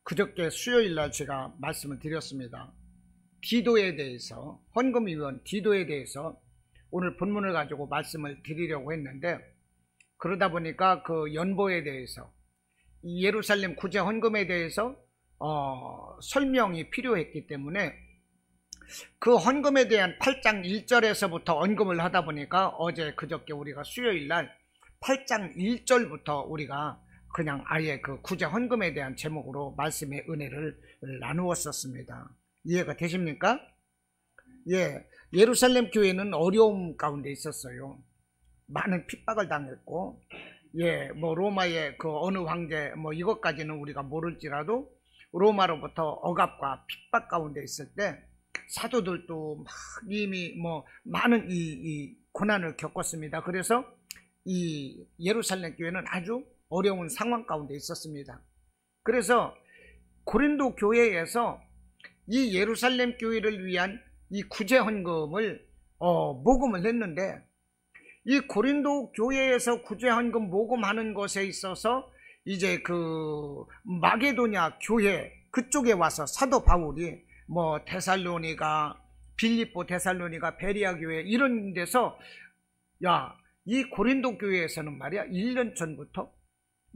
그저께 수요일날 제가 말씀을 드렸습니다. 기도에 대해서, 헌금위원 기도에 대해서 오늘 본문을 가지고 말씀을 드리려고 했는데, 그러다 보니까 그 연보에 대해서, 이 예루살렘 구제 헌금에 대해서 설명이 필요했기 때문에 그 헌금에 대한 8장 1절에서부터 언급을 하다 보니까 어제 그저께 우리가 수요일날 8장 1절부터 우리가 그냥 아예 그 구제 헌금에 대한 제목으로 말씀의 은혜를 나누었었습니다. 이해가 되십니까? 예, 예루살렘 교회는 어려움 가운데 있었어요. 많은 핍박을 당했고, 예, 뭐 로마의 그 어느 황제 뭐 이것까지는 우리가 모를지라도 로마로부터 억압과 핍박 가운데 있을 때 사도들도 막 이미 뭐 많은 이 고난을 겪었습니다. 그래서 이 예루살렘 교회는 아주 어려운 상황 가운데 있었습니다. 그래서 고린도 교회에서 이 예루살렘 교회를 위한 이 구제 헌금을 모금을 했는데, 이 고린도 교회에서 구제 헌금 모금하는 것에 있어서 이제 그 마게도냐 교회 그쪽에 와서 사도 바울이 뭐 데살로니가, 빌립보, 데살로니가, 베리아 교회 이런 데서 이 고린도 교회에서는 말이야 1년 전부터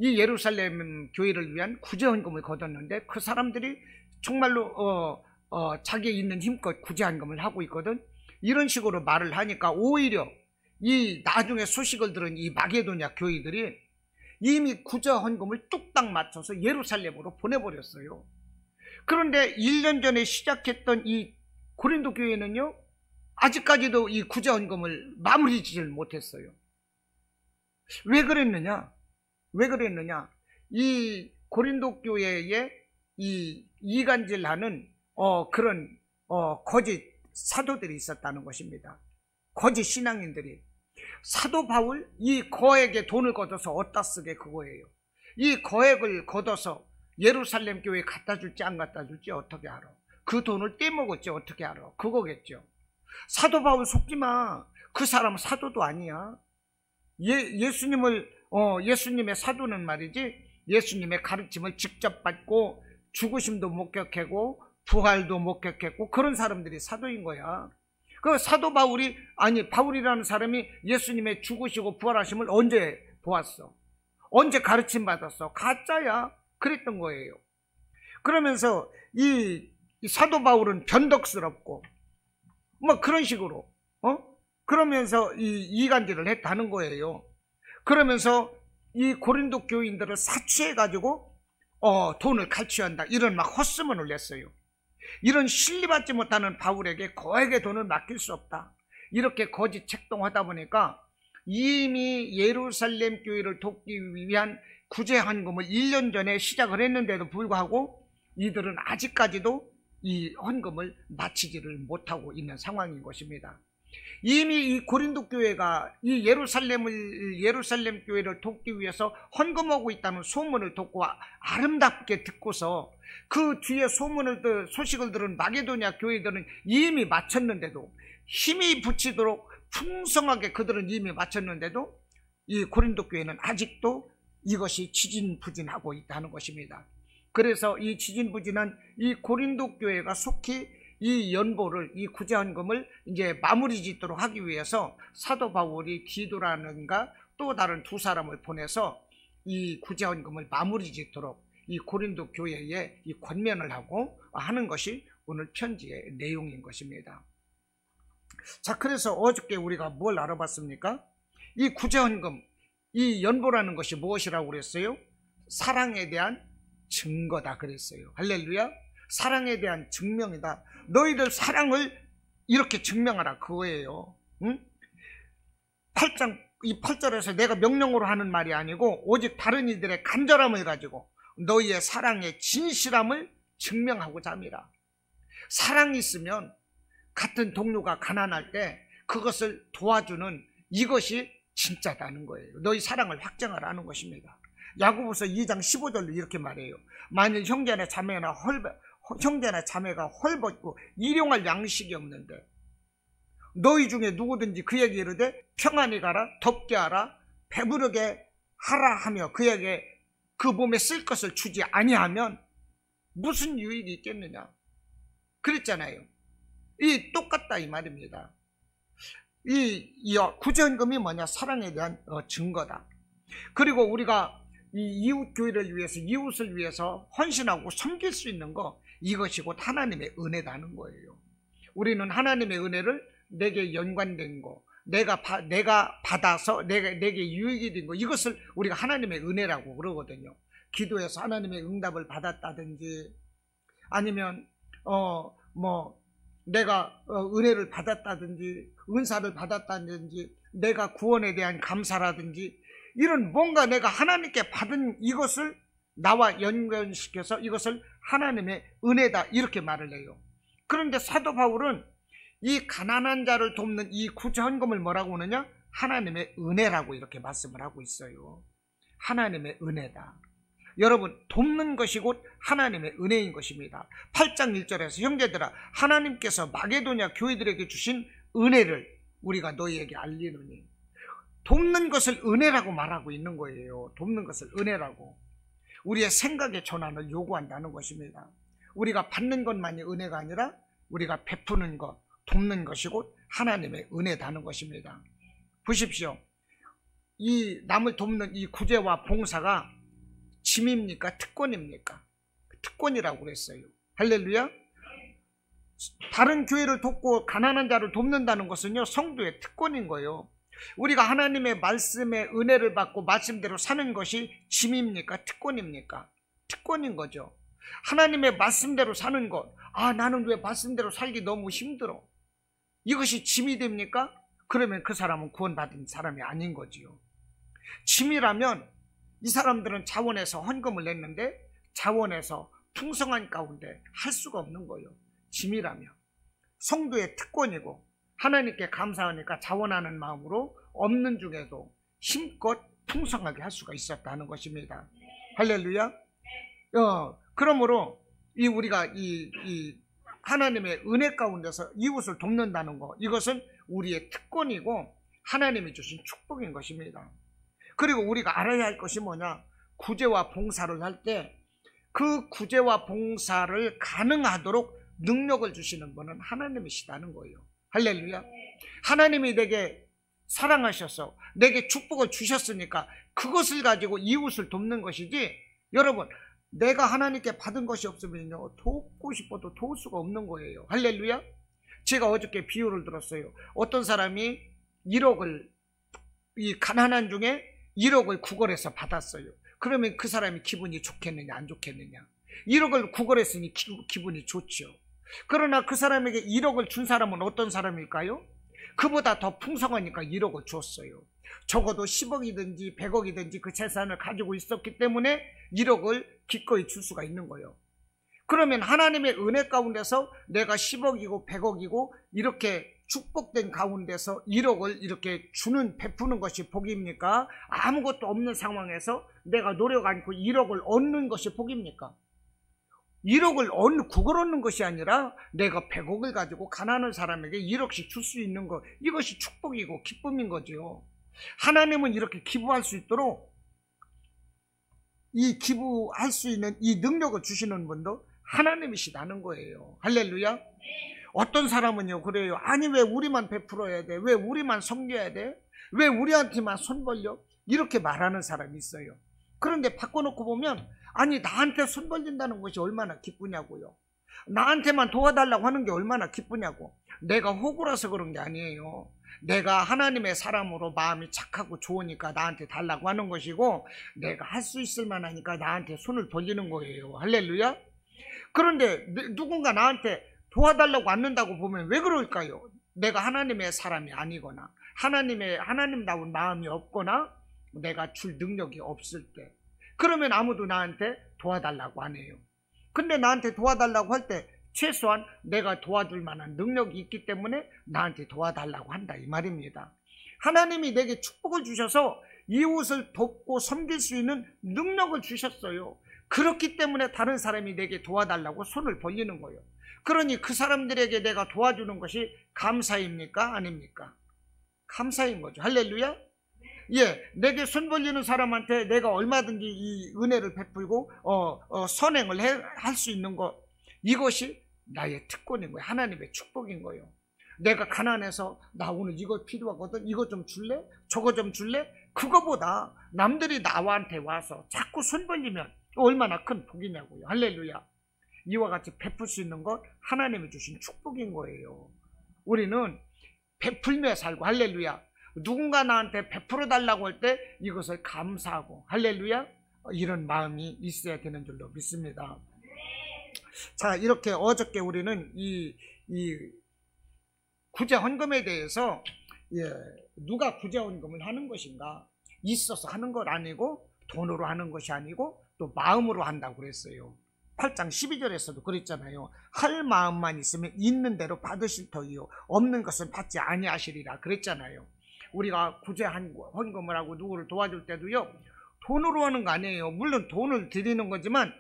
이 예루살렘 교회를 위한 구제 헌금을 거뒀는데, 그 사람들이 정말로 자기 있는 힘껏 구제 헌금을 하고 있거든. 이런 식으로 말을 하니까 오히려 이 나중에 소식을 들은 이 마게도냐 교회들이 이미 구제 헌금을 뚝딱 맞춰서 예루살렘으로 보내버렸어요. 그런데 1년 전에 시작했던 이 고린도 교회는요, 아직까지도 이 구제 헌금을 마무리 짓질 못했어요. 왜 그랬느냐? 이 고린도 교회에 이 이간질하는 그런 거짓 사도들이 있었다는 것입니다. 거짓 신앙인들이. 사도 바울 이 거액의 돈을 걷어서 어디다 쓰게 그거예요. 이 거액을 걷어서 예루살렘 교회에 갖다 줄지 안 갖다 줄지 어떻게 알아? 그 돈을 떼먹었지 어떻게 알아? 그거겠죠. 사도 바울 속지 마. 그 사람은 사도도 아니야. 예수님의 사도는 말이지, 예수님의 가르침을 직접 받고 죽으심도 목격하고 부활도 목격했고 그런 사람들이 사도인 거야. 그 사도 바울이라는 사람이 예수님의 죽으시고 부활하심을 언제 보았어? 언제 가르침 받았어? 가짜야. 그랬던 거예요. 그러면서 이 사도 바울은 변덕스럽고 뭐 그런 식으로 그러면서 이 이간질을 했다는 거예요. 그러면서 이 고린도 교인들을 사치해 가지고 돈을 갈취한다, 이런 막 헛소문을 냈어요. 이런 신뢰받지 못하는 바울에게 거액의 돈을 맡길 수 없다, 이렇게 거짓 책동하다 보니까 이미 예루살렘 교회를 돕기 위한 구제 헌금을 1년 전에 시작을 했는데도 불구하고 이들은 아직까지도 이 헌금을 마치지를 못하고 있는 상황인 것입니다. 이미 이 고린도 교회가 이 예루살렘 교회를 돕기 위해서 헌금하고 있다는 소문을 듣고 아름답게 듣고서 그 뒤에 소식을 들은 마게도냐 교회들은 이미 마쳤는데도, 힘이 붙이도록 풍성하게 그들은 이미 마쳤는데도 이 고린도 교회는 아직도 이것이 지진부진하고 있다는 것입니다. 그래서 이 지진부진한 이 고린도 교회가 속히 이 연보를, 이 구제 헌금을 이제 마무리 짓도록 하기 위해서 사도 바울이 디도라는가 또 다른 두 사람을 보내서 이 구제 헌금을 마무리 짓도록 이 고린도 교회에 이 권면을 하고 하는 것이 오늘 편지의 내용인 것입니다. 자, 그래서 어저께 우리가 뭘 알아봤습니까? 이 구제 헌금, 이 연보라는 것이 무엇이라고 그랬어요? 사랑에 대한 증거다 그랬어요. 할렐루야. 사랑에 대한 증명이다. 너희들 사랑을 이렇게 증명하라 그거예요. 응? 8절에서 내가 명령으로 하는 말이 아니고 오직 다른 이들의 간절함을 가지고 너희의 사랑의 진실함을 증명하고자 함이라. 사랑이 있으면 같은 동료가 가난할 때 그것을 도와주는 이것이 진짜다는 거예요. 너희 사랑을 확증하라는 것입니다. 야고보서 2장 15절로 이렇게 말해요. 만일 형제나 자매가 헐벗고 일용할 양식이 없는데 너희 중에 누구든지 그에게 이르되 평안히 가라, 덥게 하라, 배부르게 하라 하며 그에게 그 몸에 쓸 것을 주지 아니하면 무슨 유익이 있겠느냐. 그랬잖아요. 이 똑같다 이 말입니다. 이 구제헌금이 뭐냐? 사랑에 대한 증거다. 그리고 우리가 이 이웃 교회를 위해서, 이웃을 위해서 헌신하고 섬길 수 있는 거, 이것이 곧 하나님의 은혜라는 거예요. 우리는 하나님의 은혜를 내게 연관된 거, 내가 받아서 내게 유익이 된 거, 이것을 우리가 하나님의 은혜라고 그러거든요. 기도해서 하나님의 응답을 받았다든지, 아니면 내가 은혜를 받았다든지, 은사를 받았다든지, 내가 구원에 대한 감사라든지, 이런 뭔가 내가 하나님께 받은 이것을 나와 연관시켜서 이것을 하나님의 은혜다, 이렇게 말을 해요. 그런데 사도 바울은 이 가난한 자를 돕는 이 구제헌금을 뭐라고 하느냐? 하나님의 은혜라고 이렇게 말씀을 하고 있어요. 하나님의 은혜다. 여러분, 돕는 것이 곧 하나님의 은혜인 것입니다. 8장 1절에서 형제들아, 하나님께서 마게도냐 교회들에게 주신 은혜를 우리가 너희에게 알리느니, 돕는 것을 은혜라고 말하고 있는 거예요. 돕는 것을 은혜라고. 우리의 생각의 전환을 요구한다는 것입니다. 우리가 받는 것만이 은혜가 아니라 우리가 베푸는 것, 돕는 것이 곧 하나님의 은혜다는 것입니다. 보십시오. 이 남을 돕는 이 구제와 봉사가 짐입니까? 특권입니까? 특권이라고 그랬어요. 할렐루야. 다른 교회를 돕고 가난한 자를 돕는다는 것은요, 성도의 특권인 거예요. 우리가 하나님의 말씀의 은혜를 받고 말씀대로 사는 것이 짐입니까? 특권입니까? 특권인 거죠. 하나님의 말씀대로 사는 것, 나는 왜 말씀대로 살기 너무 힘들어, 이것이 짐이 됩니까? 그러면 그 사람은 구원받은 사람이 아닌 거지요. 짐이라면 이 사람들은 자원에서 헌금을 냈는데 자원에서 풍성한 가운데 할 수가 없는 거예요. 짐이라면. 성도의 특권이고 하나님께 감사하니까 자원하는 마음으로 없는 중에도 힘껏 풍성하게 할 수가 있었다는 것입니다. 할렐루야. 그러므로 우리가 이 하나님의 은혜 가운데서 이웃을 돕는다는 것, 이것은 우리의 특권이고 하나님이 주신 축복인 것입니다. 그리고 우리가 알아야 할 것이 뭐냐? 구제와 봉사를 할 때 그 구제와 봉사를 가능하도록 능력을 주시는 분은 하나님이시다는 거예요. 할렐루야. 하나님이 내게 사랑하셔서 내게 축복을 주셨으니까 그것을 가지고 이웃을 돕는 것이지, 여러분, 내가 하나님께 받은 것이 없으면요, 돕고 싶어도 도울 수가 없는 거예요. 할렐루야. 제가 어저께 비유를 들었어요. 어떤 사람이 1억을, 이 가난한 중에 1억을 구걸해서 받았어요. 그러면 그 사람이 기분이 좋겠느냐 안 좋겠느냐? 1억을 구걸했으니 기분이 좋죠. 그러나 그 사람에게 1억을 준 사람은 어떤 사람일까요? 그보다 더 풍성하니까 1억을 줬어요. 적어도 10억이든지 100억이든지 그 재산을 가지고 있었기 때문에 1억을 기꺼이 줄 수가 있는 거예요. 그러면 하나님의 은혜 가운데서 내가 10억이고 100억이고 이렇게 축복된 가운데서 1억을 이렇게 베푸는 것이 복입니까? 아무것도 없는 상황에서 내가 노력 않고 1억을 얻는 것이 복입니까? 1억을 구걸 얻는 것이 아니라 내가 100억을 가지고 가난한 사람에게 1억씩 줄 수 있는 것, 이것이 축복이고 기쁨인 거죠. 하나님은 이렇게 기부할 수 있도록 이 기부할 수 있는 이 능력을 주시는 분도 하나님이시다는 거예요. 할렐루야. 어떤 사람은요 그래요. 아니 왜 우리만 베풀어야 돼? 왜 우리만 섬겨야 돼? 왜 우리한테만 손 벌려? 이렇게 말하는 사람이 있어요. 그런데 바꿔놓고 보면, 아니 나한테 손 벌린다는 것이 얼마나 기쁘냐고요. 나한테만 도와달라고 하는 게 얼마나 기쁘냐고. 내가 호구라서 그런 게 아니에요. 내가 하나님의 사람으로 마음이 착하고 좋으니까 나한테 달라고 하는 것이고, 내가 할 수 있을 만하니까 나한테 손을 벌리는 거예요. 할렐루야. 그런데 누군가 나한테 도와달라고 않는다고 보면 왜 그럴까요? 내가 하나님의 사람이 아니거나 하나님다운 마음이 없거나 내가 줄 능력이 없을 때, 그러면 아무도 나한테 도와달라고 안 해요. 근데 나한테 도와달라고 할 때 최소한 내가 도와줄 만한 능력이 있기 때문에 나한테 도와달라고 한다 이 말입니다. 하나님이 내게 축복을 주셔서 이웃을 돕고 섬길 수 있는 능력을 주셨어요. 그렇기 때문에 다른 사람이 내게 도와달라고 손을 벌리는 거예요. 그러니 그 사람들에게 내가 도와주는 것이 감사입니까? 아닙니까? 감사인 거죠. 할렐루야. 내게 손 벌리는 사람한테 내가 얼마든지 이 은혜를 베풀고 선행을 할 수 있는 것, 이것이 나의 특권인 거예요. 하나님의 축복인 거예요. 내가 가난해서 나 오늘 이거 필요하거든, 이거 좀 줄래? 저거 좀 줄래? 그거보다 남들이 나한테 와서 자꾸 손 벌리면 얼마나 큰 복이냐고요. 할렐루야. 이와 같이 베풀 수 있는 것 하나님이 주신 축복인 거예요. 우리는 베풀며 살고, 할렐루야, 누군가 나한테 베풀어 달라고 할 때 이것을 감사하고, 할렐루야, 이런 마음이 있어야 되는 줄로 믿습니다. 자, 이렇게 어저께 우리는 이 구제 헌금에 대해서 누가 구제 헌금을 하는 것인가, 있어서 하는 것 아니고 돈으로 하는 것이 아니고 또 마음으로 한다고 그랬어요. 8장 12절에서도 그랬잖아요. 할 마음만 있으면 있는 대로 받으실 터이요 없는 것은 받지 아니하시리라 그랬잖아요. 우리가 구제 헌금을 하고 누구를 도와줄 때도요, 돈으로 하는 거 아니에요. 물론 돈을 드리는 거지만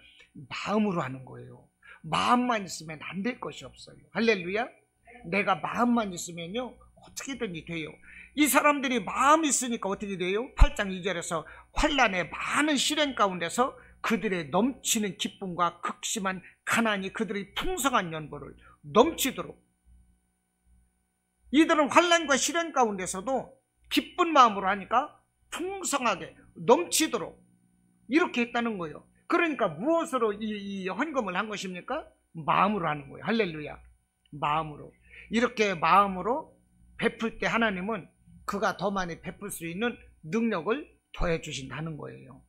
마음으로 하는 거예요. 마음만 있으면 안 될 것이 없어요. 할렐루야. 내가 마음만 있으면요 어떻게든지 돼요. 이 사람들이 마음이 있으니까 어떻게 돼요? 8장 2절에서 환난의 많은 시련 가운데서 그들의 넘치는 기쁨과 극심한 가난이 그들의 풍성한 연보를 넘치도록, 이들은 환난과 시련 가운데서도 기쁜 마음으로 하니까 풍성하게 넘치도록 이렇게 했다는 거예요. 그러니까 무엇으로 이 헌금을 한 것입니까? 마음으로 하는 거예요. 할렐루야. 마음으로. 이렇게 마음으로 베풀 때 하나님은 그가 더 많이 베풀 수 있는 능력을 더해 주신다는 거예요.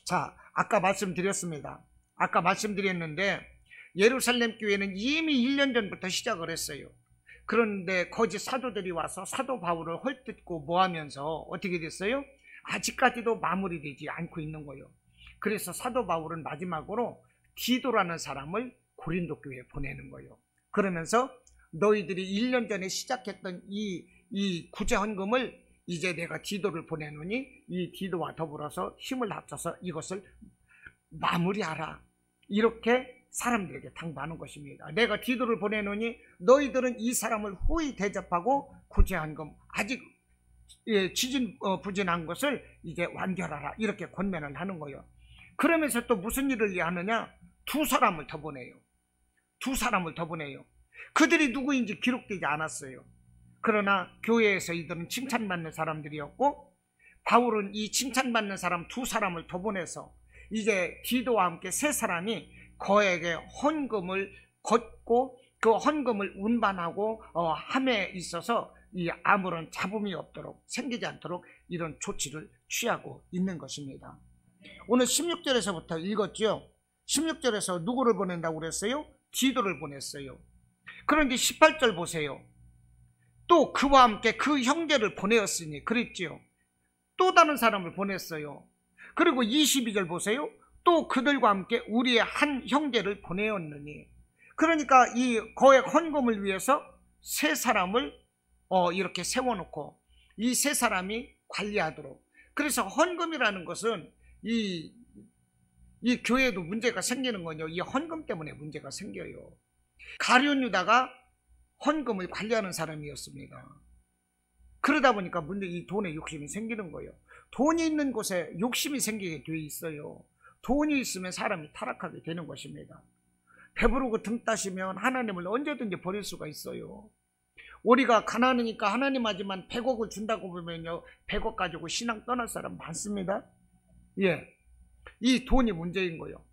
자, 아까 말씀드렸습니다. 아까 말씀드렸는데 예루살렘 교회는 이미 1년 전부터 시작을 했어요. 그런데 거짓 사도들이 와서 사도 바울을 헐뜯고 뭐하면서 어떻게 됐어요? 아직까지도 마무리되지 않고 있는 거예요. 그래서 사도 바울은 마지막으로 디도라는 사람을 고린도 교회에 보내는 거예요. 그러면서 너희들이 1년 전에 시작했던 이 구제 헌금을 이제 내가 디도를 보내노니 이 디도와 더불어서 힘을 합쳐서 이것을 마무리하라, 이렇게 사람들에게 당부하는 것입니다. 내가 디도를 보내노니 너희들은 이 사람을 후히 대접하고 구제 헌금 아직 지진부진한 것을 이제 완결하라, 이렇게 권면을 하는 거예요. 그러면서 또 무슨 일을 하느냐? 두 사람을 더 보내요. 두 사람을 더 보내요. 그들이 누구인지 기록되지 않았어요. 그러나 교회에서 이들은 칭찬받는 사람들이었고, 바울은 이 칭찬받는 사람 두 사람을 더 보내서 이제 디도와 함께 세 사람이 거액의 헌금을 걷고 그 헌금을 운반하고 함에 있어서 이 아무런 잡음이 없도록, 생기지 않도록 이런 조치를 취하고 있는 것입니다. 오늘 16절에서부터 읽었죠. 16절에서 누구를 보낸다고 그랬어요? 디도를 보냈어요. 그런데 18절 보세요. 또 그와 함께 그 형제를 보내었으니 그랬지요. 또 다른 사람을 보냈어요. 그리고 22절 보세요. 또 그들과 함께 우리의 한 형제를 보내었느니, 그러니까 이 거액 헌금을 위해서 세 사람을 이렇게 세워놓고 이 세 사람이 관리하도록. 그래서 헌금이라는 것은 이 교회에도 문제가 생기는 거죠. 이 헌금 때문에 문제가 생겨요. 가룟 유다가 헌금을 관리하는 사람이었습니다. 그러다 보니까 이 돈에 욕심이 생기는 거예요. 돈이 있는 곳에 욕심이 생기게 돼 있어요. 돈이 있으면 사람이 타락하게 되는 것입니다. 배부르고 등 따시면 하나님을 언제든지 버릴 수가 있어요. 우리가 가난하니까 하나님 하지만 100억을 준다고 보면요, 100억 가지고 신앙 떠날 사람 많습니다. 이 돈이 문제인 거예요.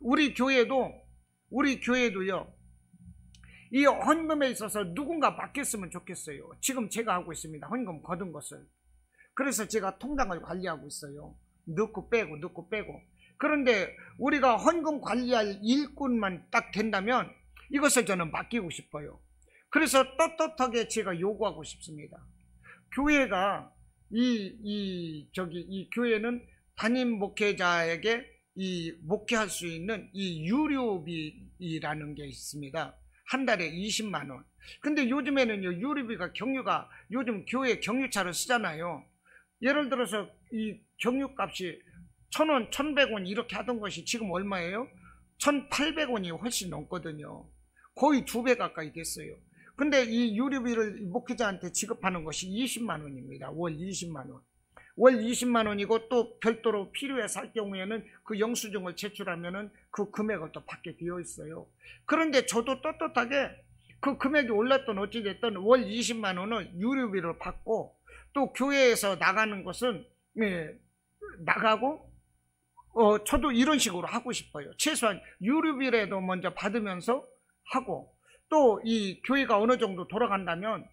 우리 교회도요, 이 헌금에 있어서 누군가 맡겼으면 좋겠어요. 지금 제가 하고 있습니다. 헌금 거둔 것을. 그래서 제가 통장을 관리하고 있어요. 넣고 빼고. 그런데 우리가 헌금 관리할 일꾼만 딱 된다면 이것을 저는 맡기고 싶어요. 그래서 떳떳하게 제가 요구하고 싶습니다. 교회가 이 교회는 담임 목회자에게 이 목회할 수 있는 이 유료비라는 게 있습니다. 한 달에 20만 원. 근데 요즘에는요, 유료비가 경유가, 요즘 교회 경유차를 쓰잖아요. 예를 들어서 이 경유값이 1,000원, 1,100원 이렇게 하던 것이 지금 얼마예요? 1,800원이 훨씬 넘거든요. 거의 2배 가까이 됐어요. 근데 이 유류비를 목회자한테 지급하는 것이 20만 원입니다. 월 20만 원. 월 20만 원이고 또 별도로 필요해서 할 경우에는 그 영수증을 제출하면은 그 금액을 또 받게 되어 있어요. 그런데 저도 떳떳하게 그 금액이 올랐든 어찌됐든 월 20만 원을 유류비를 받고 또 교회에서 나가는 것은 나가고 저도 이런 식으로 하고 싶어요. 최소한 유류비라도 먼저 받으면서 하고 또 이 교회가 어느 정도 돌아간다면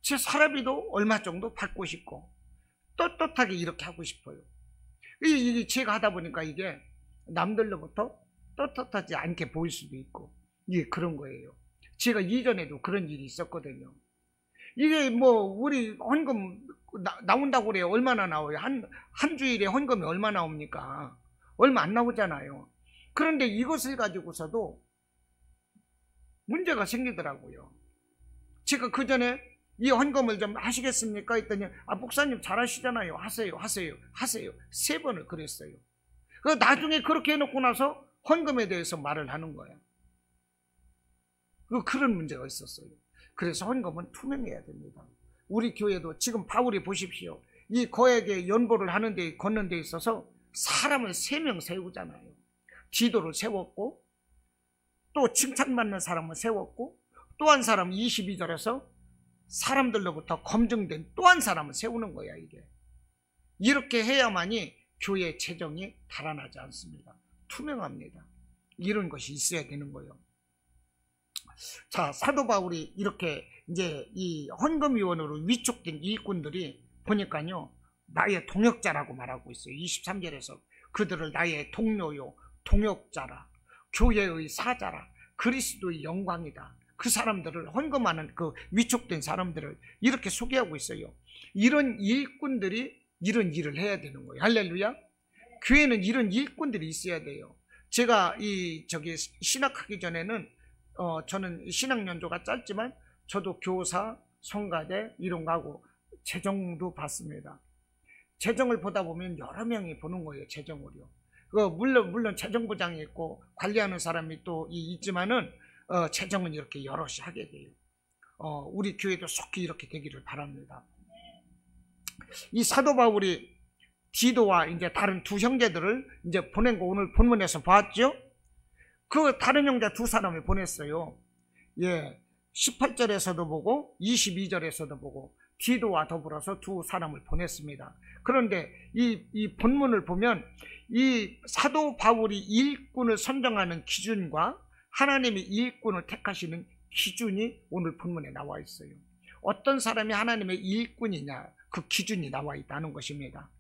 제 사례비도 얼마 정도 받고 싶고 떳떳하게 이렇게 하고 싶어요. 이게 제가 하다 보니까 이게 남들로부터 떳떳하지 않게 보일 수도 있고 이게 그런 거예요. 제가 이전에도 그런 일이 있었거든요. 이게 뭐 우리 헌금 나온다고 그래요. 얼마나 나와요? 한 주일에 헌금이 얼마 나옵니까? 얼마 안 나오잖아요. 그런데 이것을 가지고서도 문제가 생기더라고요. 제가 그 전에 이 헌금을 좀 하시겠습니까? 했더니 목사님 잘하시잖아요. 하세요. 3번을 그랬어요. 나중에 그렇게 해놓고 나서 헌금에 대해서 말을 하는 거예요. 그런 문제가 있었어요. 그래서 헌금은 투명해야 됩니다. 우리 교회도 지금 바울이 보십시오. 이 거액의 연보를 걷는 데 있어서 사람을 3명 세우잖아요. 디도를 세웠고 또 칭찬받는 사람을 세웠고 또 한 사람 22절에서 사람들로부터 검증된 또 한 사람을 세우는 거야. 이게 이렇게 해야만이 교회 재정이 달아나지 않습니다. 투명합니다. 이런 것이 있어야 되는 거예요. 자, 사도 바울이 이렇게 이제 이 헌금위원으로 위촉된 일꾼들이 보니까요 나의 동역자라고 말하고 있어요. 23절에서 그들을 나의 동료요 동역자라, 교회의 사자라, 그리스도의 영광이다. 그 사람들을 헌금하는 그 위촉된 사람들을 이렇게 소개하고 있어요. 이런 일꾼들이 이런 일을 해야 되는 거예요. 할렐루야. 교회는 이런 일꾼들이 있어야 돼요. 제가 신학하기 전에는 저는 신학 연조가 짧지만 저도 교사, 성가대 이런 거 하고 재정도 봤습니다. 재정을 보다 보면 여러 명이 보는 거예요. 재정을요. 물론 재정부장이 있고 관리하는 사람이 또 있지만은 재정은 이렇게 여럿이 하게 돼요. 우리 교회도 속히 이렇게 되기를 바랍니다. 이 사도 바울이 디도와 이제 다른 두 형제들을 이제 보낸 거 오늘 본문에서 봤죠? 그 다른 형제 두 사람을 보냈어요. 예. 18절에서도 보고 22절에서도 보고 디도와 더불어서 두 사람을 보냈습니다. 그런데 이 본문을 보면 이 사도 바울이 일꾼을 선정하는 기준과 하나님이 일꾼을 택하시는 기준이 오늘 본문에 나와 있어요. 어떤 사람이 하나님의 일꾼이냐 그 기준이 나와 있다는 것입니다.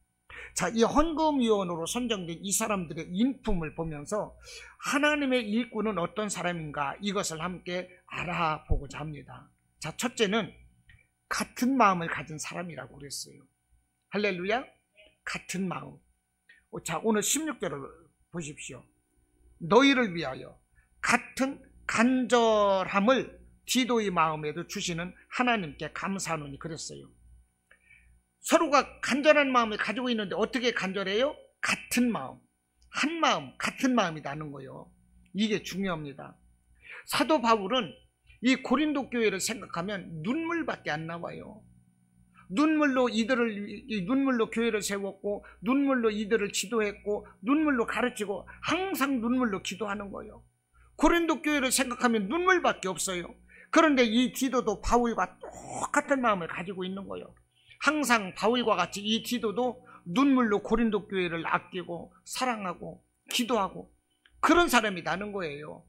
자, 이 헌금위원으로 선정된 이 사람들의 인품을 보면서 하나님의 일꾼은 어떤 사람인가 이것을 함께 알아보고자 합니다. 자, 첫째는 같은 마음을 가진 사람이라고 그랬어요. 할렐루야. 같은 마음. 자, 오늘 16절을 보십시오. 너희를 위하여 같은 간절함을 디도의 마음에도 주시는 하나님께 감사하노니 그랬어요. 서로가 간절한 마음을 가지고 있는데 어떻게 간절해요? 같은 마음, 한 마음, 같은 마음이라는 거예요. 이게 중요합니다. 사도 바울은 이 고린도 교회를 생각하면 눈물밖에 안 나와요. 눈물로 교회를 세웠고 눈물로 이들을 지도했고 눈물로 가르치고 항상 눈물로 기도하는 거예요. 고린도 교회를 생각하면 눈물밖에 없어요. 그런데 이 디도도 바울과 똑같은 마음을 가지고 있는 거예요. 항상 바울과 같이 이 디도도 눈물로 고린도 교회를 아끼고 사랑하고 기도하고 그런 사람이 나는 거예요.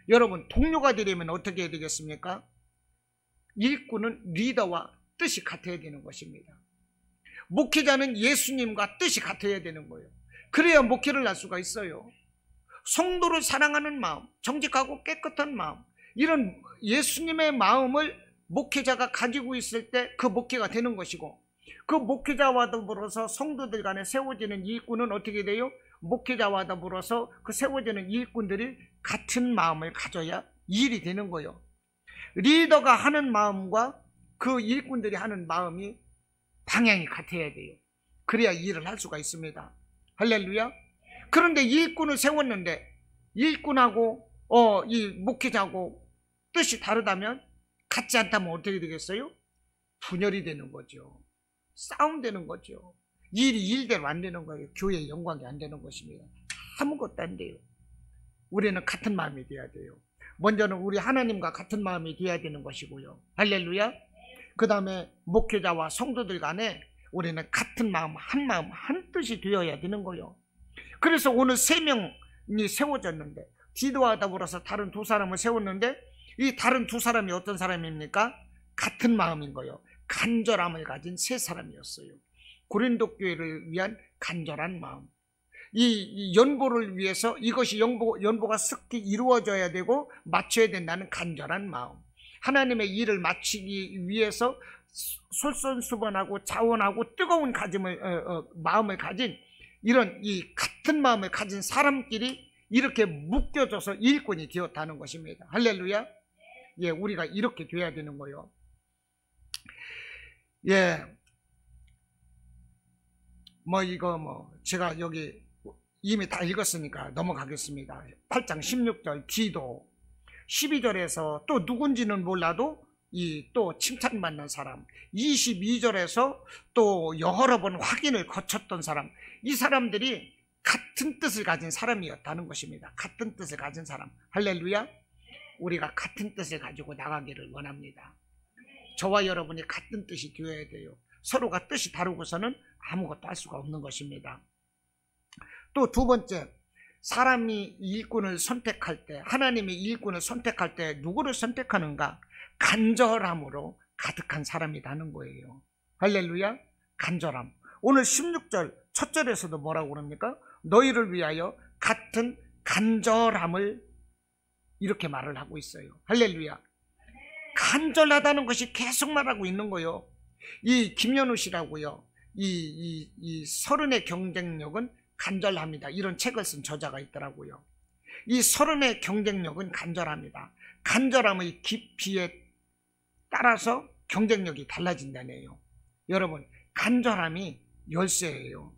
여러분, 동료가 되려면 어떻게 해야 되겠습니까? 일꾼은 리더와 뜻이 같아야 되는 것입니다. 목회자는 예수님과 뜻이 같아야 되는 거예요. 그래야 목회를 할 수가 있어요. 성도를 사랑하는 마음, 정직하고 깨끗한 마음, 이런 예수님의 마음을 목회자가 가지고 있을 때 그 목회가 되는 것이고, 그 목회자와 더불어서 성도들 간에 세워지는 일꾼은 어떻게 돼요? 목회자와 더불어서 그 세워지는 일꾼들이 같은 마음을 가져야 일이 되는 거예요. 리더가 하는 마음과 그 일꾼들이 하는 마음이 방향이 같아야 돼요. 그래야 일을 할 수가 있습니다. 할렐루야. 그런데 일꾼을 세웠는데 일꾼하고 이 목회자하고 뜻이 다르다면 같지 않다면 어떻게 되겠어요? 분열이 되는 거죠. 싸움 되는 거죠. 일이 일대로 안 되는 거예요. 교회의 영광이 안 되는 것입니다. 아무것도 안 돼요. 우리는 같은 마음이 돼야 돼요. 먼저는 우리 하나님과 같은 마음이 돼야 되는 것이고요. 할렐루야. 그 다음에 목회자와 성도들 간에 우리는 같은 마음, 한 뜻이 되어야 되는 거예요. 그래서 오늘 3명이 세워졌는데, 디도와 더불어서 다른 2사람을 세웠는데, 이 다른 2사람이 어떤 사람입니까? 같은 마음인 거예요. 간절함을 가진 3사람이었어요. 고린도 교회를 위한 간절한 마음. 이 연보를 위해서 이것이 연보가 습기 이루어져야 되고 마쳐야 된다는 간절한 마음. 하나님의 일을 마치기 위해서 솔선수범하고 자원하고 뜨거운 마음을 가진 이런 이 같은 마음을 가진 사람끼리 이렇게 묶여져서 일꾼이 되었다는 것입니다. 할렐루야. 예, 우리가 이렇게 돼야 되는 거예요. 예, 제가 여기 이미 다 읽었으니까 넘어가겠습니다. 8장 16절 디도, 12절에서 또 누군지는 몰라도 또 칭찬받는 사람, 22절에서 또 여러 번 확인을 거쳤던 사람, 이 사람들이 같은 뜻을 가진 사람이었다는 것입니다. 같은 뜻을 가진 사람. 할렐루야. 우리가 같은 뜻을 가지고 나가기를 원합니다. 저와 여러분이 같은 뜻이 되어야 돼요. 서로가 뜻이 다르고서는 아무것도 할 수가 없는 것입니다. 또 2번째, 사람이 일꾼을 선택할 때, 하나님이 일꾼을 선택할 때 누구를 선택하는가? 간절함으로 가득한 사람이라는 거예요. 할렐루야. 간절함. 오늘 16절 첫 절에서도 뭐라고 그럽니까? 너희를 위하여 같은 간절함을, 이렇게 말을 하고 있어요. 할렐루야. 간절하다는 것이 계속 말하고 있는 거예요. 이 김연우 씨라고요, 이 서른의 경쟁력은 간절합니다, 이런 책을 쓴 저자가 있더라고요. 이 서른의 경쟁력은 간절합니다. 간절함의 깊이에 따라서 경쟁력이 달라진다네요. 여러분, 간절함이 열쇠예요.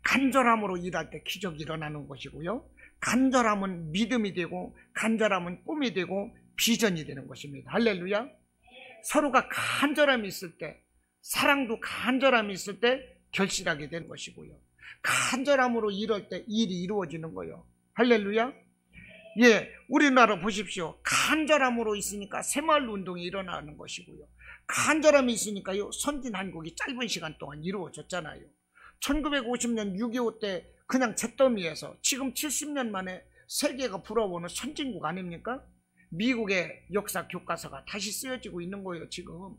간절함으로 일할 때 기적이 일어나는 것이고요, 간절함은 믿음이 되고, 간절함은 꿈이 되고, 비전이 되는 것입니다. 할렐루야. 서로가 간절함이 있을 때, 사랑도 간절함이 있을 때 결실하게 되는 것이고요, 간절함으로 일할 때 일이 이루어지는 거예요. 할렐루야. 예, 우리나라 보십시오. 간절함으로 있으니까 새마을 운동이 일어나는 것이고요, 간절함이 있으니까요, 선진 한국이 짧은 시간 동안 이루어졌잖아요. 1950년 6.25 때 그냥 잿더미에서 지금 70년 만에 세계가 부러워하는 선진국 아닙니까? 미국의 역사 교과서가 다시 쓰여지고 있는 거예요, 지금.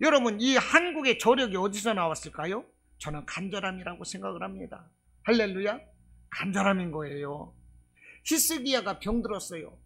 여러분, 이 한국의 저력이 어디서 나왔을까요? 저는 간절함이라고 생각을 합니다. 할렐루야. 간절함인 거예요. 히스기야가 병들었어요.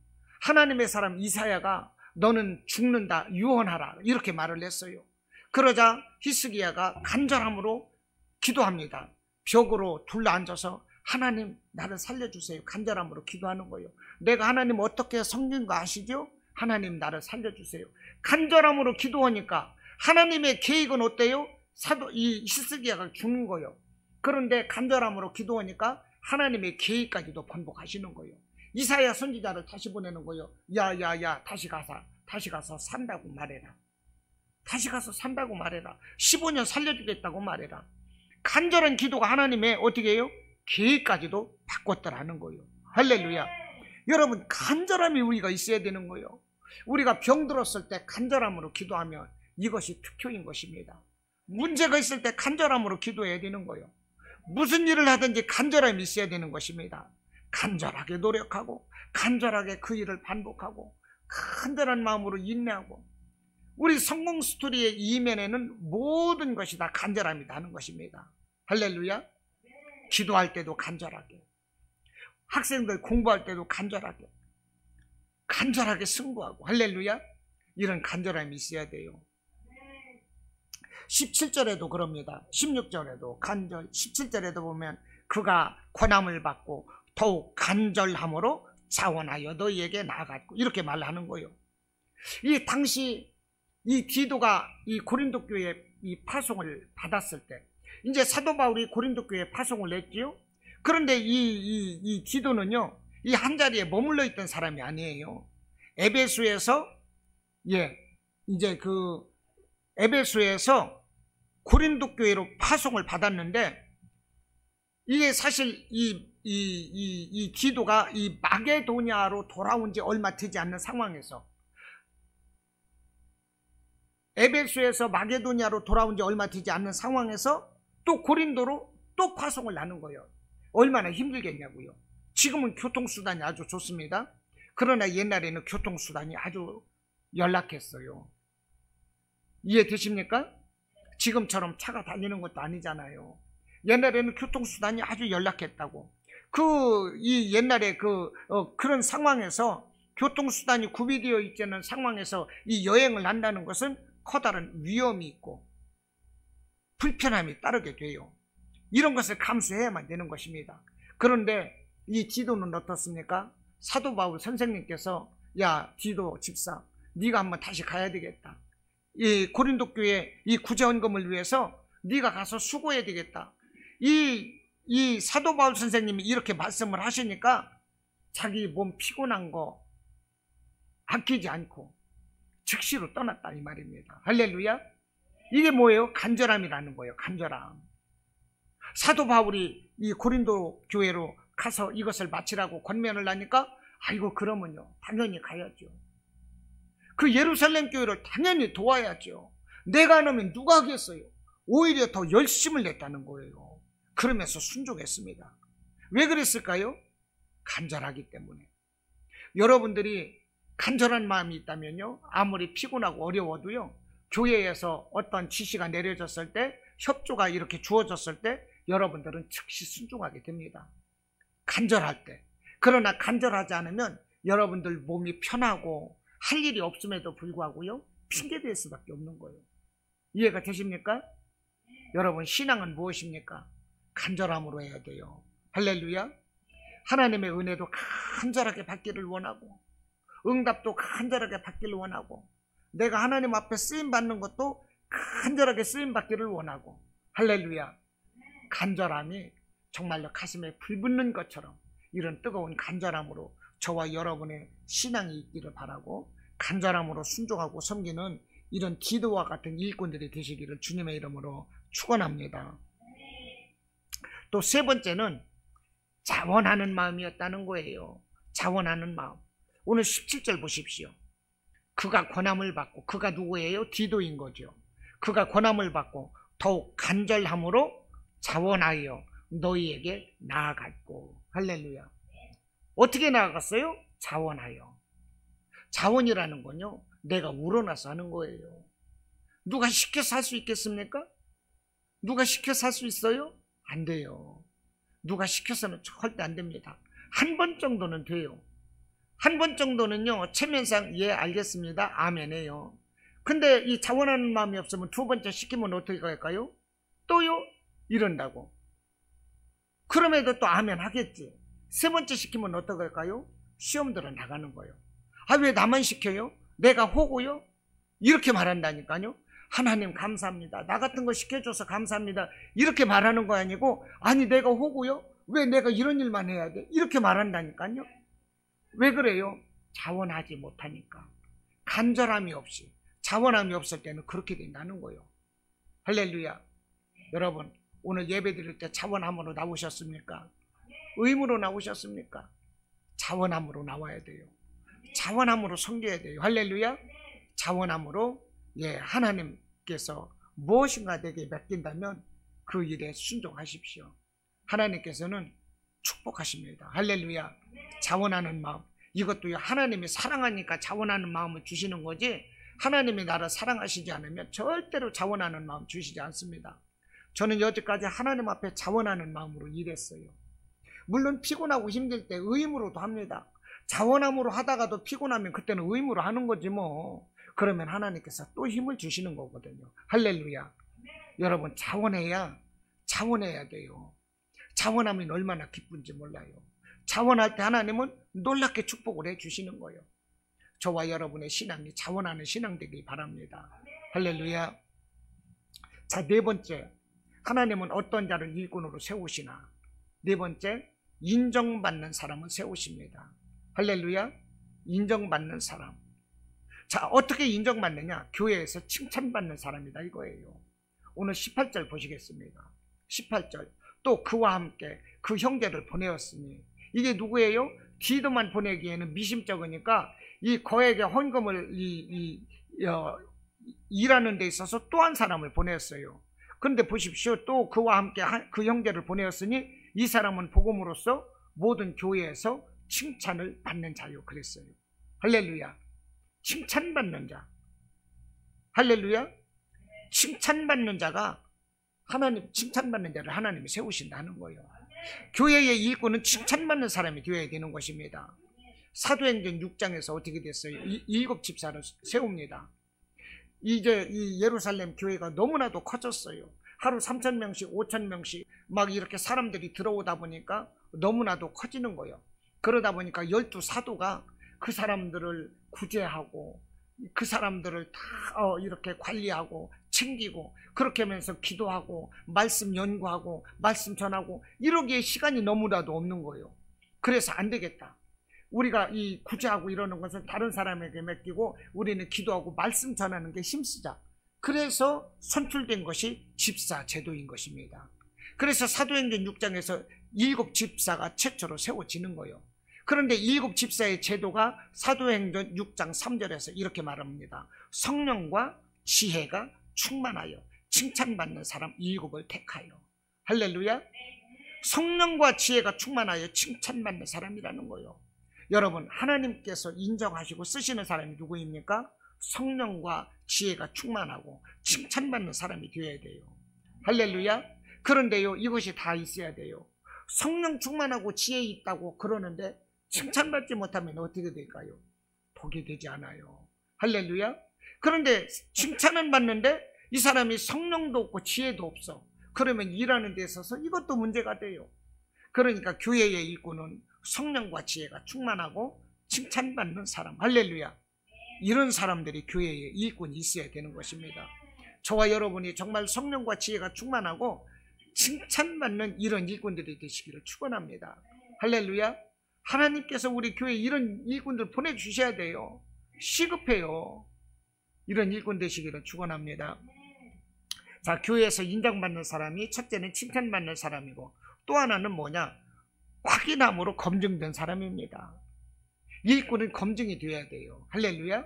하나님의 사람 이사야가 너는 죽는다, 유언하라, 이렇게 말을 했어요. 그러자 히스기야가 간절함으로 기도합니다. 벽으로 둘러앉아서 하나님 나를 살려주세요, 간절함으로 기도하는 거예요. 내가 하나님 어떻게 섬긴 거 아시죠? 하나님 나를 살려주세요. 간절함으로 기도하니까 하나님의 계획은 어때요? 이 히스기야가 죽는 거예요. 그런데 간절함으로 기도하니까 하나님의 계획까지도 번복하시는 거예요. 이사야 선지자를 다시 보내는 거예요. 야야야, 다시 가서 산다고 말해라. 다시 가서 산다고 말해라. 15년 살려주겠다고 말해라. 간절한 기도가 하나님의 어떻게 해요? 계획까지도 바꿨더라는 거예요. 할렐루야. 여러분, 간절함이 우리가 있어야 되는 거예요. 우리가 병들었을 때 간절함으로 기도하면 이것이 특효인 것입니다. 문제가 있을 때 간절함으로 기도해야 되는 거예요. 무슨 일을 하든지 간절함이 있어야 되는 것입니다. 간절하게 노력하고, 간절하게 그 일을 반복하고, 간절한 마음으로 인내하고. 우리 성공 스토리의 이면에는 모든 것이 다 간절함이다 하는 것입니다. 할렐루야. 기도할 때도 간절하게, 학생들 공부할 때도 간절하게 승부하고. 할렐루야. 이런 간절함이 있어야 돼요. 17절에도 그럽니다. 16절에도 17절에도 보면 그가 권함을 받고 더욱 간절함으로 자원하여 너희에게 나아갔고, 이렇게 말하는 거예요. 이 당시 이 디도가 이 고린도 교회에 이 파송을 받았을 때, 이제 사도 바울이 고린도 교회에 파송을 냈지요. 그런데 이 디도는요, 이 한 자리에 머물러 있던 사람이 아니에요. 에베소에서 이제 그 에베소에서 고린도 교회로 파송을 받았는데, 이게 사실 이 디도가 이 마게도냐로 돌아온 지 얼마 되지 않는 상황에서, 에베소에서 마게도냐로 돌아온 지 얼마 되지 않는 상황에서 또 고린도로 또 파송을 나눈 거예요. 얼마나 힘들겠냐고요. 지금은 교통수단이 아주 좋습니다. 그러나 옛날에는 교통수단이 아주 연락했어요. 이해되십니까? 지금처럼 차가 다니는 것도 아니잖아요. 옛날에는 교통수단이 아주 연락했다고. 이 옛날에 그런 상황에서, 교통수단이 구비되어 있지는 상황에서 이 여행을 한다는 것은 커다란 위험이 있고 불편함이 따르게 돼요. 이런 것을 감수해야만 되는 것입니다. 그런데 이 디도는 어떻습니까? 사도 바울 선생님께서, 야 디도 집사, 네가 한번 다시 가야 되겠다. 이 고린도 교회 이 구제헌금을 위해서 네가 가서 수고해야 되겠다. 이 사도 바울 선생님이 이렇게 말씀을 하시니까 자기 몸 피곤한 거 아끼지 않고 즉시로 떠났다 이 말입니다. 할렐루야. 이게 뭐예요? 간절함이라는 거예요. 간절함. 사도 바울이 이 고린도 교회로 가서 이것을 마치라고 권면을 하니까, 아이고 그러면요 당연히 가야죠. 그 예루살렘 교회를 당연히 도와야죠. 내가 안 하면 누가 하겠어요? 오히려 더 열심을 냈다는 거예요. 그러면서 순종했습니다. 왜 그랬을까요? 간절하기 때문에. 여러분들이 간절한 마음이 있다면요, 아무리 피곤하고 어려워도요, 교회에서 어떤 지시가 내려졌을 때, 협조가 이렇게 주어졌을 때 여러분들은 즉시 순종하게 됩니다. 간절할 때. 그러나 간절하지 않으면 여러분들 몸이 편하고 할 일이 없음에도 불구하고요, 핑계댈 수밖에 없는 거예요. 이해가 되십니까? 여러분, 신앙은 무엇입니까? 간절함으로 해야 돼요. 할렐루야. 하나님의 은혜도 간절하게 받기를 원하고, 응답도 간절하게 받기를 원하고, 내가 하나님 앞에 쓰임 받는 것도 간절하게 쓰임 받기를 원하고, 할렐루야. 간절함이 정말로 가슴에 불 붙는 것처럼 이런 뜨거운 간절함으로 저와 여러분의 신앙이 있기를 바라고, 간절함으로 순종하고 섬기는 이런 디도와 같은 일꾼들이 되시기를 주님의 이름으로 축원합니다. 또 세 번째는 자원하는 마음이었다는 거예요. 자원하는 마음. 오늘 17절 보십시오. 그가 권함을 받고, 그가 누구예요? 디도인 거죠. 그가 권함을 받고 더욱 간절함으로 자원하여 너희에게 나아갔고. 할렐루야. 어떻게 나아갔어요? 자원하여. 자원이라는 건요, 내가 우러나서 하는 거예요. 누가 시켜서 할 수 있겠습니까? 누가 시켜서 할 수 있어요? 안 돼요. 누가 시켜서는 절대 안 됩니다. 한 번 정도는 돼요. 한 번 정도는요, 체면상 예 알겠습니다, 아멘해요. 근데 이 자원하는 마음이 없으면 두 번째 시키면 어떻게 할까요? 또요? 이런다고. 그럼에도 또 아멘 하겠지. 세 번째 시키면 어떻게 할까요? 시험 들어 나가는 거예요. 아, 왜 나만 시켜요? 내가 호구요? 이렇게 말한다니까요. 하나님 감사합니다. 나 같은 거 시켜줘서 감사합니다. 이렇게 말하는 거 아니고, 아니 내가 호구요? 왜 내가 이런 일만 해야 돼? 이렇게 말한다니까요. 왜 그래요? 자원하지 못하니까. 간절함이 없이, 자원함이 없을 때는 그렇게 된다는 거예요. 할렐루야. 여러분, 오늘 예배 드릴 때 자원함으로 나오셨습니까? 의무로 나오셨습니까? 자원함으로 나와야 돼요. 자원함으로 섬겨야 돼요. 할렐루야. 자원함으로, 하나님께서 무엇인가 내게 맡긴다면 그 일에 순종하십시오. 하나님께서는 축복하십니다. 할렐루야. 자원하는 마음, 이것도요, 하나님이 사랑하니까 자원하는 마음을 주시는 거지, 하나님이 나를 사랑하시지 않으면 절대로 자원하는 마음 주시지 않습니다. 저는 여태까지 하나님 앞에 자원하는 마음으로 일했어요. 물론 피곤하고 힘들 때 의무로도 합니다. 자원함으로 하다가도 피곤하면 그때는 의무로 하는 거지 뭐. 그러면 하나님께서 또 힘을 주시는 거거든요. 할렐루야. 여러분, 자원해야 돼요. 자원하면 얼마나 기쁜지 몰라요. 자원할 때 하나님은 놀랍게 축복을 해주시는 거예요. 저와 여러분의 신앙이 자원하는 신앙 되길 바랍니다. 할렐루야. 자, 네 번째, 하나님은 어떤 자를 일꾼으로 세우시나. 네 번째, 인정받는 사람을 세우십니다. 할렐루야. 인정받는 사람. 자, 어떻게 인정받느냐? 교회에서 칭찬받는 사람이다 이거예요. 오늘 18절 보시겠습니다. 18절. 또 그와 함께 그 형제를 보내었으니, 이게 누구예요? 디도만 보내기에는 미심쩍으니까 이 거액의 헌금을 일하는 데 있어서 또 한 사람을 보냈어요. 그런데 보십시오. 또 그와 함께 그 형제를 보내었으니 이 사람은 복음으로써 모든 교회에서 칭찬을 받는 자요. 그랬어요. 할렐루야. 칭찬받는 자. 할렐루야. 칭찬받는 자가 칭찬받는 자를 하나님이 세우신다는 거예요. 교회의 일꾼은 칭찬받는 사람이 되어야 되는 것입니다. 사도행전 6장에서 어떻게 됐어요? 7 집사를 세웁니다. 이제 이 예루살렘 교회가 너무나도 커졌어요. 하루 3,000명씩 5,000명씩 막 이렇게 사람들이 들어오다 보니까 너무나도 커지는 거예요. 그러다 보니까 12사도가 그 사람들을 구제하고 그 사람들을 다 이렇게 관리하고 챙기고, 그렇게 하면서 기도하고 말씀 연구하고 말씀 전하고, 이러기에 시간이 너무나도 없는 거예요. 그래서 안 되겠다. 우리가 이 구제하고 이러는 것은 다른 사람에게 맡기고 우리는 기도하고 말씀 전하는 게 힘쓰자. 그래서 선출된 것이 집사 제도인 것입니다. 그래서 사도행전 6장에서 7 집사가 최초로 세워지는 거예요. 그런데 7 집사의 제도가 사도행전 6장 3절에서 이렇게 말합니다. 성령과 지혜가 충만하여 칭찬받는 사람 7을 택하여. 할렐루야. 성령과 지혜가 충만하여 칭찬받는 사람이라는 거예요. 여러분, 하나님께서 인정하시고 쓰시는 사람이 누구입니까? 성령과 지혜가 충만하고 칭찬받는 사람이 되어야 돼요. 할렐루야. 그런데요, 이것이 다 있어야 돼요. 성령 충만하고 지혜 있다고 그러는데 칭찬받지 못하면 어떻게 될까요? 복이 되지 않아요. 할렐루야. 그런데 칭찬은 받는데 이 사람이 성령도 없고 지혜도 없어. 그러면 일하는 데 있어서 이것도 문제가 돼요. 그러니까 교회의 일꾼은 성령과 지혜가 충만하고 칭찬받는 사람. 할렐루야. 이런 사람들이 교회에 일꾼이 있어야 되는 것입니다. 저와 여러분이 정말 성령과 지혜가 충만하고 칭찬받는 이런 일꾼들이 되시기를 축원합니다. 할렐루야. 하나님께서 우리 교회에 이런 일꾼들 보내주셔야 돼요. 시급해요. 이런 일꾼 되시기를 축원합니다. 자, 교회에서 인정받는 사람이 첫째는 칭찬받는 사람이고, 또 하나는 뭐냐? 확인함으로 검증된 사람입니다. 일꾼은 검증이 돼야 돼요. 할렐루야.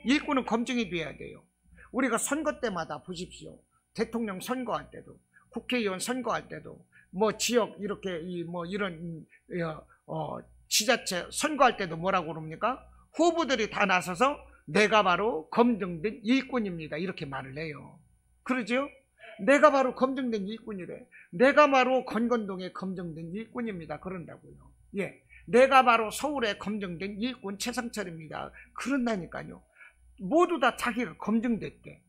일꾼은 검증이 돼야 돼요. 우리가 선거 때마다 보십시오. 대통령 선거할 때도, 국회의원 선거할 때도, 뭐 지역 이렇게 이런 지자체 선거할 때도 뭐라고 그럽니까? 후보들이 다 나서서 내가 바로 검증된 일꾼입니다, 이렇게 말을 해요. 그러죠? 내가 바로 검증된 일꾼이래. 내가 바로 건건동에 검증된 일꾼입니다, 그런다고요. 예, 내가 바로 서울에 검증된 일꾼 최상철입니다, 그런다니까요. 모두 다 자기가 검증됐대.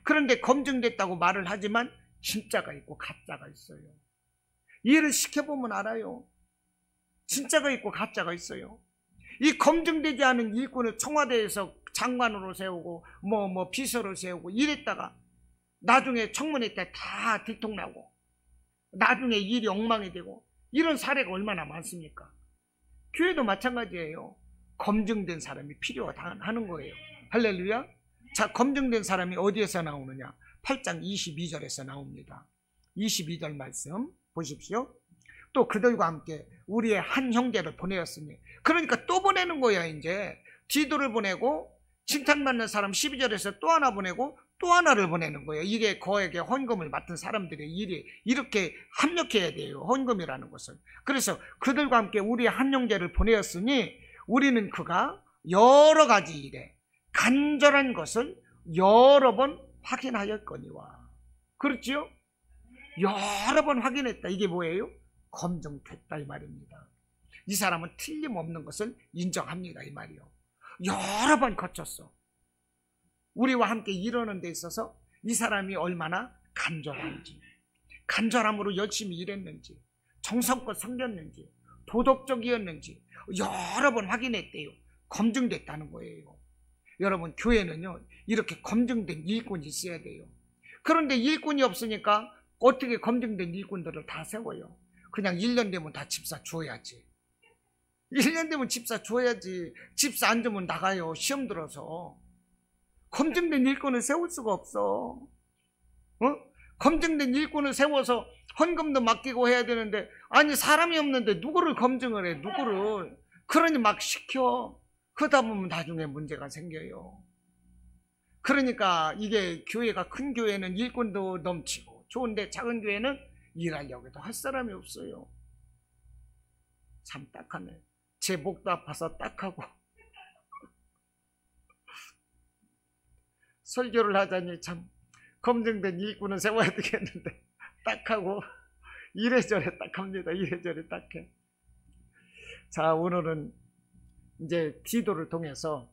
그런데 검증됐다고 말을 하지만 진짜가 있고 가짜가 있어요. 이해를 시켜보면 알아요. 진짜가 있고 가짜가 있어요. 이 검증되지 않은 일꾼을 청와대에서 장관으로 세우고 비서로 세우고 이랬다가 나중에 청문회 때 다 들통나고 나중에 일이 엉망이 되고, 이런 사례가 얼마나 많습니까? 교회도 마찬가지예요. 검증된 사람이 필요하다는 거예요. 할렐루야. 자, 검증된 사람이 어디에서 나오느냐? 8장 22절에서 나옵니다. 22절 말씀 보십시오. 또 그들과 함께 우리의 한 형제를 보내었으니, 그러니까 또 보내는 거야. 이제 디도를 보내고 칭찬받는 사람 12절에서 또 하나 보내고 또 하나를 보내는 거예요. 이게 거액의 헌금을 맡은 사람들의 일이 이렇게 합력해야 돼요, 헌금이라는 것은. 그래서 그들과 함께 우리의 한 형제를 보내었으니 우리는 그가 여러 가지 일에 간절한 것을 여러 번 확인하였거니와. 그렇지요? 여러 번 확인했다. 이게 뭐예요? 검증됐다 이 말입니다. 이 사람은 틀림없는 것을 인정합니다 이 말이요. 여러 번 거쳤어. 우리와 함께 일하는 데 있어서 이 사람이 얼마나 간절한지, 간절함으로 열심히 일했는지, 정성껏 섬겼는지, 도덕적이었는지 여러 번 확인했대요. 검증됐다는 거예요. 여러분, 교회는요 이렇게 검증된 일꾼이 있어야 돼요. 그런데 일꾼이 없으니까 어떻게 검증된 일꾼들을 다 세워요? 그냥 1년 되면 다 집사 줘야지. 1년 되면 집사 줘야지. 집사 안 주면 나가요, 시험 들어서. 검증된 일꾼을 세울 수가 없어. 검증된 일꾼을 세워서 헌금도 맡기고 해야 되는데, 아니 사람이 없는데 누구를 검증을 해, 누구를. 그러니 막 시켜. 그러다 보면 나중에 문제가 생겨요. 그러니까 이게 교회가 큰 교회는 일꾼도 넘치고 좋은데, 작은 교회는 일하려고 해도 할 사람이 없어요. 참 딱하네. 제 목도 아파서 딱하고 설교를 하자니 참 검증된 일꾼은 세워야 되겠는데 딱하고 이래저래 딱합니다. 이래저래 딱해. 자, 오늘은 이제 디도를 통해서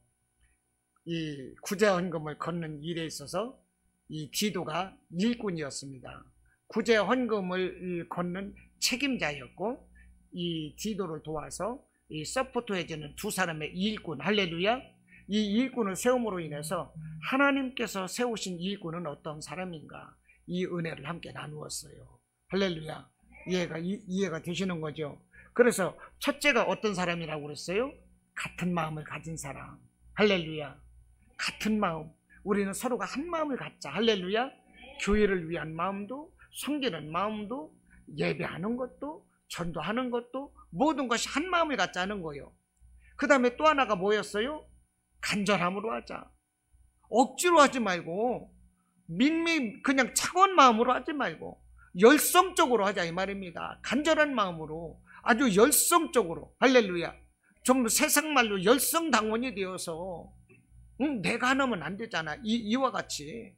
이 구제헌금을 걷는 일에 있어서 이 디도가 일꾼이었습니다. 구제헌금을 걷는 책임자였고, 이 디도를 도와서 이 서포트해주는 두 사람의 일꾼, 할렐루야. 이 일꾼을 세움으로 인해서 하나님께서 세우신 일꾼은 어떤 사람인가, 이 은혜를 함께 나누었어요. 할렐루야. 이해가 되시는 거죠? 그래서 첫째가 어떤 사람이라고 그랬어요? 같은 마음을 가진 사람. 할렐루야. 같은 마음. 우리는 서로가 한 마음을 갖자. 할렐루야. 교회를 위한 마음도, 섬기는 마음도, 예배하는 것도, 전도하는 것도, 모든 것이 한 마음을 갖자는 거예요. 그 다음에 또 하나가 뭐였어요? 간절함으로 하자. 억지로 하지 말고, 그냥 차가운 마음으로 하지 말고 열성적으로 하자, 이 말입니다. 간절한 마음으로, 아주 열성적으로. 할렐루야. 좀 세상 말로 열성당원이 되어서 내가 하나면 안 되잖아. 이와 같이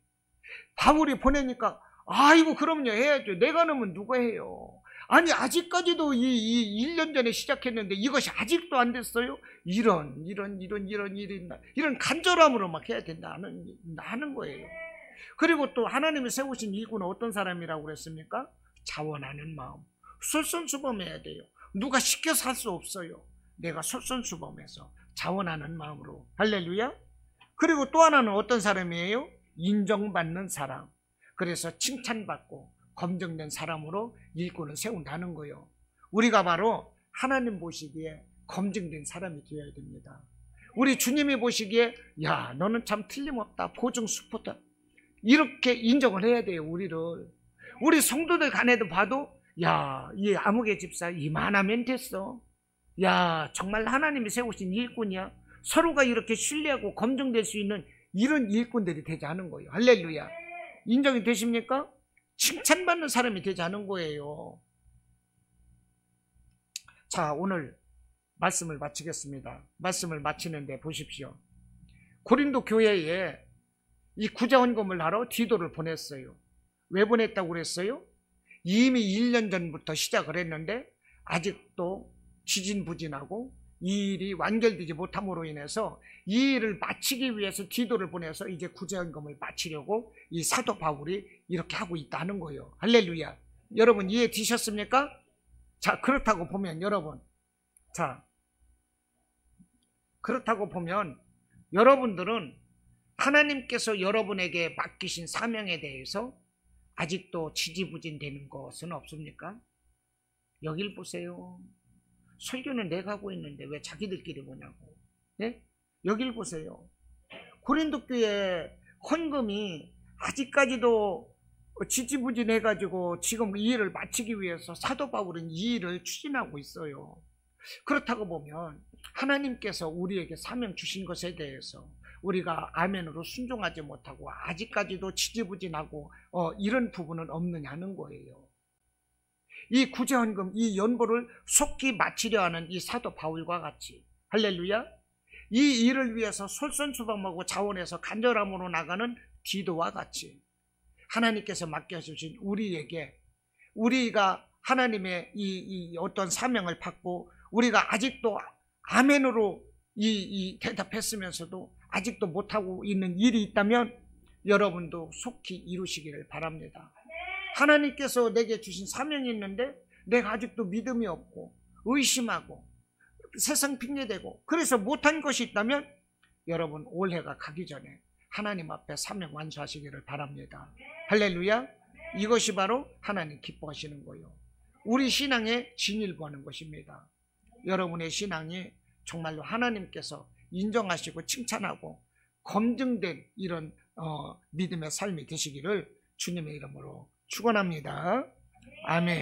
바울이 보내니까, 아이고 그럼요, 해야죠. 내가 하면 누가 해요? 아니 아직까지도 이 1년 전에 시작했는데 이것이 아직도 안 됐어요? 이런 간절함으로 막 해야 된다 하는 거예요. 그리고 또 하나님이 세우신 일꾼은 어떤 사람이라고 그랬습니까? 자원하는 마음. 솔선수범해야 돼요. 누가 시켜서 할 수 없어요. 내가 솔선수범해서 자원하는 마음으로. 할렐루야. 그리고 또 하나는 어떤 사람이에요? 인정받는 사람. 그래서 칭찬받고 검증된 사람으로 일꾼을 세운다는 거예요. 우리가 바로 하나님 보시기에 검증된 사람이 되어야 됩니다. 우리 주님이 보시기에, 야 너는 참 틀림없다, 보증 스포터, 이렇게 인정을 해야 돼요. 우리 성도들 간에도 봐도, 야 이 아무개 집사 이만하면 됐어, 야 정말 하나님이 세우신 일꾼이야, 서로가 이렇게 신뢰하고 검증될 수 있는 이런 일꾼들이 되지 않은 거예요. 할렐루야. 인정이 되십니까? 칭찬받는 사람이 되지 않은 거예요. 자, 오늘 말씀을 마치겠습니다. 말씀을 마치는데 보십시오. 고린도 교회에 이 구제헌금을 하러 디도를 보냈어요. 왜 보냈다고 그랬어요? 이미 1년 전부터 시작을 했는데 아직도 지진부진하고 이 일이 완결되지 못함으로 인해서 이 일을 마치기 위해서 디도를 보내서 이제 구제헌금을 마치려고 이 사도 바울이 이렇게 하고 있다는 거예요. 할렐루야. 여러분 이해되셨습니까? 자, 그렇다고 보면 여러분들은 하나님께서 여러분에게 맡기신 사명에 대해서 아직도 지지부진되는 것은 없습니까? 여길 보세요. 설교는 내가 하고 있는데 왜 자기들끼리 보냐고. 네? 여길 보세요. 고린도 교회 헌금이 아직까지도 지지부진해가지고 지금 이 일을 마치기 위해서 사도 바울은 이 일을 추진하고 있어요. 그렇다고 보면 하나님께서 우리에게 사명 주신 것에 대해서 우리가 아멘으로 순종하지 못하고 아직까지도 지지부진하고 이런 부분은 없느냐는 거예요. 이 구제헌금, 이 연보를 속히 마치려 하는 이 사도 바울과 같이, 할렐루야, 이 일을 위해서 솔선수범하고 자원해서 간절함으로 나가는 디도와 같이 하나님께서 맡겨주신 우리에게, 우리가 하나님의 이 어떤 사명을 받고 우리가 아직도 아멘으로 이 대답했으면서도 아직도 못하고 있는 일이 있다면 여러분도 속히 이루시기를 바랍니다. 하나님께서 내게 주신 사명이 있는데 내가 아직도 믿음이 없고 의심하고 세상 핑계대고 그래서 못한 것이 있다면 여러분 올해가 가기 전에 하나님 앞에 사명 완수하시기를 바랍니다. 할렐루야. 이것이 바로 하나님 기뻐하시는 거예요. 우리 신앙의 진일보하는 것입니다. 여러분의 신앙이 정말로 하나님께서 인정하시고 칭찬하고 검증된 이런 믿음의 삶이 되시기를 주님의 이름으로 축원합니다. 아멘.